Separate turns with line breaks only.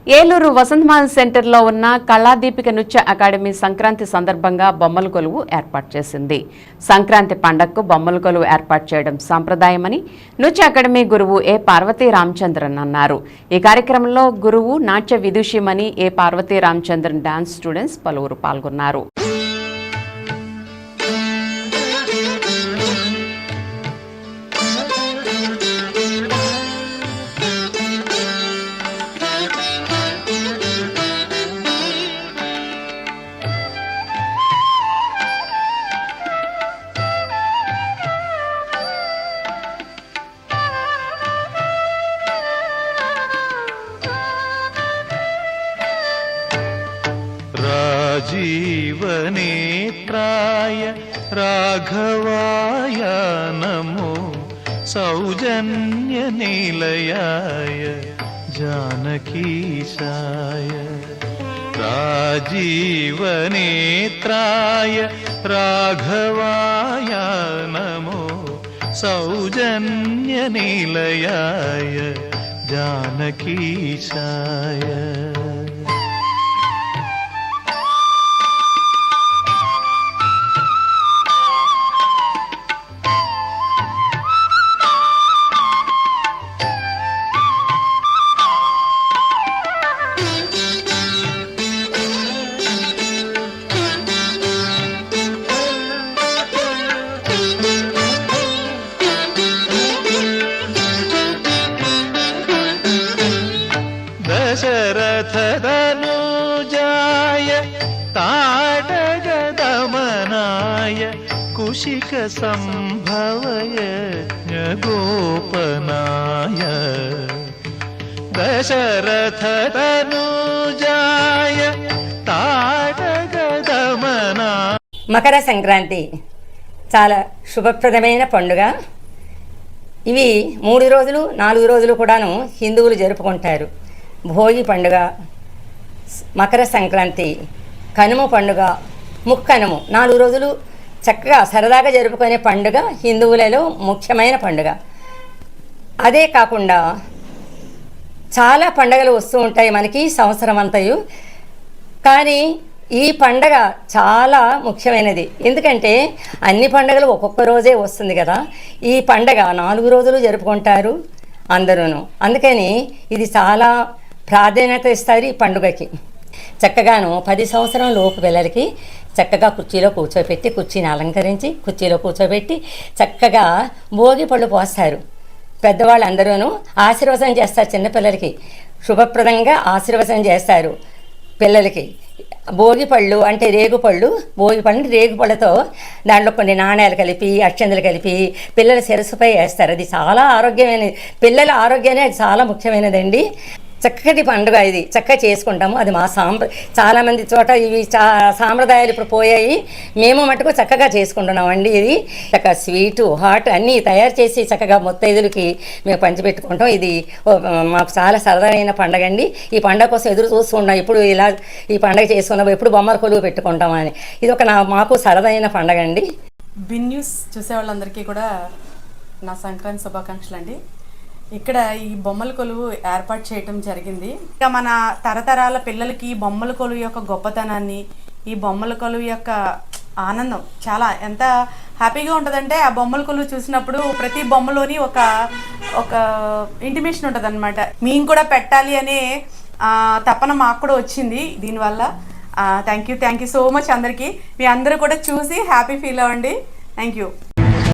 ఏలూరు వసంతమాల్ సెంటర్లో ఉన్న కళాదీపిక నృత్య అకాడమీ సంక్రాంతి సందర్భంగా బొమ్మల కొలువు ఏర్పాటు చేసింది. సంక్రాంతి పండగకు బొమ్మల కొలువు ఏర్పాటు చేయడం సంప్రదాయమని నృత్య అకాడమీ గురువు ఏ పార్వతీ రామచంద్రన్ అన్నారు. ఈ కార్యక్రమంలో గురువు నాట్య విదుషిమణి ఏ పార్వతీ రామచంద్రన్ డాన్స్ స్టూడెంట్స్ పలువురు పాల్గొన్నారు.
जीवनेत्राय राघवाय नमो सौजन्यनिलयाय जानकीशाय राजीवनेत्राय राघवाय नमो सौजन्यनिलयाय जानकीशाय दशरथतनुजाय ताटगदमनाय कुशिक संभवय गोपनाय दशरथतनुजाय ताटगदमनाय.
మకర సంక్రాంతి చాలా శుభప్రదమైన పండుగ. ఇవి 3 రోజులు 4 రోజులు కూడాను హిందువులు జరుపుకుంటారు. భోగి పండుగ, మకర సంక్రాంతి, కనుమ పండుగ, ముక్కనుము 4 రోజులు చక్కగా సరదాగా జరుపుకునే పండుగ హిందువులలో ముఖ్యమైన పండుగ. అదే కాకుండా చాలా పండుగలు వస్తూ ఉంటాయి మనకి సంవత్సరం అంతయు. కానీ ఈ పండగ చాలా ముఖ్యమైనది. ఎందుకంటే అన్ని పండుగలు ఒక్కొక్క రోజే వస్తుంది కదా. ఈ పండగ 4 రోజులు జరుపుకుంటారు అందరూను. అందుకని ఇది చాలా ప్రాధాన్యత ఇస్తారు ఈ పండుగకి. చక్కగాను 10 సంవత్సరం లోపు పిల్లలకి చక్కగా కుర్చీలో కూర్చోబెట్టి, కుర్చీని అలంకరించి కుర్చీలో కూర్చోబెట్టి చక్కగా భోగి పళ్ళు పోస్తారు. పెద్దవాళ్ళు అందరూను ఆశీర్వచనం చేస్తారు. చిన్నపిల్లలకి శుభప్రదంగా ఆశీర్వచనం చేస్తారు పిల్లలకి. భోగి పళ్ళు అంటే రేగుపళ్ళు, భోగి పళ్ళు రేగుపళ్ళతో దాంట్లో కొన్ని నాణ్యాలు కలిపి అక్షంతలు కలిపి పిల్లల శిరస్సుపై వేస్తారు. అది చాలా ఆరోగ్యమైనది, పిల్లల ఆరోగ్యాన్ని అది చాలా ముఖ్యమైనదండి. చక్కటి పండుగ ఇది, చక్కగా చేసుకుంటాము. అది మా చాలామంది చోట ఇవి సాంప్రదాయాలు ఇప్పుడు పోయాయి. మేము మటుకు చక్కగా చేసుకుంటున్నామండి. ఇది చక్కగా స్వీటు హాట్ అన్నీ తయారు చేసి చక్కగా ముత్తైదులకి మేము పంచిపెట్టుకుంటాం. ఇది మాకు చాలా సరదామైన పండుగ అండి. ఈ పండుగ కోసం ఎదురు చూస్తున్నాం. ఇప్పుడు ఇలా ఈ పండుగ చేసుకున్నాం, ఎప్పుడు బొమ్మల కొలువు పెట్టుకుంటామని. ఇది ఒక మాకు సరదైన పండుగ అండి.
బిన్ న్యూస్ చూసే వాళ్ళందరికీ కూడా నా సంక్రాంతి శుభాకాంక్షలు అండి. ఇక్కడ ఈ బొమ్మల కొలువు ఏర్పాటు చేయటం జరిగింది. ఇక మన తరతరాల పిల్లలకి బొమ్మల కొలువు యొక్క గొప్పతనాన్ని, ఈ బొమ్మల కొలువు యొక్క ఆనందం చాలా ఎంత హ్యాపీగా ఉంటుందంటే ఆ బొమ్మల కొలువు చూసినప్పుడు ప్రతి బొమ్మలోని ఒక ఇంటిమేషన్ ఉంటుంది అనమాట. మేము కూడా పెట్టాలి అనే తపన మాకు కూడా వచ్చింది దీనివల్ల. థ్యాంక్ యూ సో మచ్ అందరికీ. మీ అందరూ కూడా చూసి హ్యాపీ ఫీల్ అవ్వండి. Thank you.